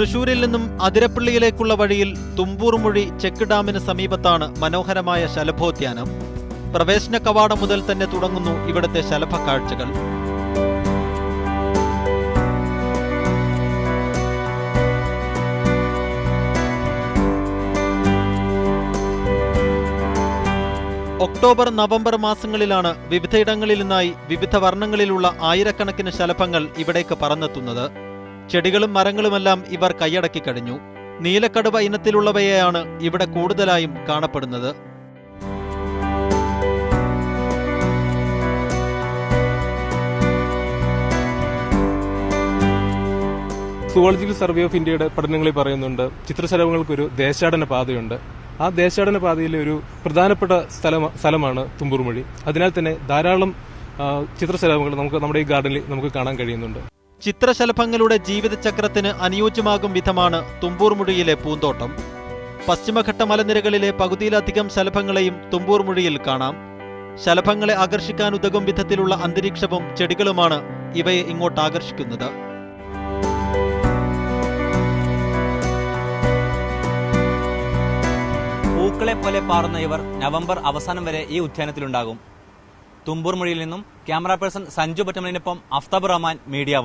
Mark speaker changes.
Speaker 1: തൃശൂരിൽ നിന്നും അതിരപ്പള്ളിയിലേക്കുള്ള വഴിയിൽ തുമ്പൂർമുഴി ചെക്ക് ഡാമിന് സമീപത്താണ് മനോഹരമായ ശലഭോദ്യാനം. പ്രവേശന കവാടം മുതൽ തന്നെ തുടങ്ങുന്നു ഇവിടുത്തെ ശലഭ കാഴ്ചകൾ. ഒക്ടോബർ നവംബർ മാസങ്ങളിലാണ് വിവിധയിടങ്ങളിൽ നിന്നായി വിവിധ വർണ്ണങ്ങളിലുള്ള ആയിരക്കണക്കിന് ശലഭങ്ങൾ ഇവിടേക്ക് പറന്നെത്തുന്നത്. ചെടികളും മരങ്ങളുമെല്ലാം ഇവർ കൈയടക്കി കഴിഞ്ഞു. നീലക്കടുവ ഇനത്തിലുള്ളവയെയാണ് ഇവിടെ കൂടുതലായും കാണപ്പെടുന്നത്.
Speaker 2: സുവോളജിക്കൽ സർവേ ഓഫ് ഇന്ത്യയുടെ പഠനങ്ങളിൽ പറയുന്നുണ്ട്, ചിത്രശലഭങ്ങൾക്കൊരു ദേശാടന പാതയുണ്ട്. ആ ദേശാടന പാതയിലെ ഒരു പ്രധാനപ്പെട്ട സ്ഥലമാണ് തുമ്പൂർമുഴി. അതിനാൽ തന്നെ ധാരാളം ചിത്രശലഭങ്ങൾ നമ്മുടെ ഈ ഗാർഡനിൽ നമുക്ക് കാണാൻ കഴിയുന്നുണ്ട്.
Speaker 1: ചിത്രശലഭങ്ങളുടെ ജീവിതചക്രത്തിന് അനുയോജ്യമാകും വിധമാണ് തുമ്പൂർമുഴിയിലെ പൂന്തോട്ടം. പശ്ചിമഘട്ട മലനിരകളിലെ പകുതിയിലധികം ശലഭങ്ങളെയും തുമ്പൂർമുഴിയിൽ കാണാം. ശലഭങ്ങളെ ആകർഷിക്കാനുതകും വിധത്തിലുള്ള അന്തരീക്ഷവും ചെടികളുമാണ് ഇവയെ ഇങ്ങോട്ട് ആകർഷിക്കുന്നത്.
Speaker 3: പൂക്കളെ പോലെ പാറുന്ന ഇവർ നവംബർ അവസാനം വരെ ഈ ഉദ്യാനത്തിലുണ്ടാകും. തുമ്പൂർമുഴിയിൽ നിന്നും ക്യാമറ പേഴ്സൺ സഞ്ജു പറ്റമലിനൊപ്പം അഫ്താബ് റഹ്മാൻ, മീഡിയ 1.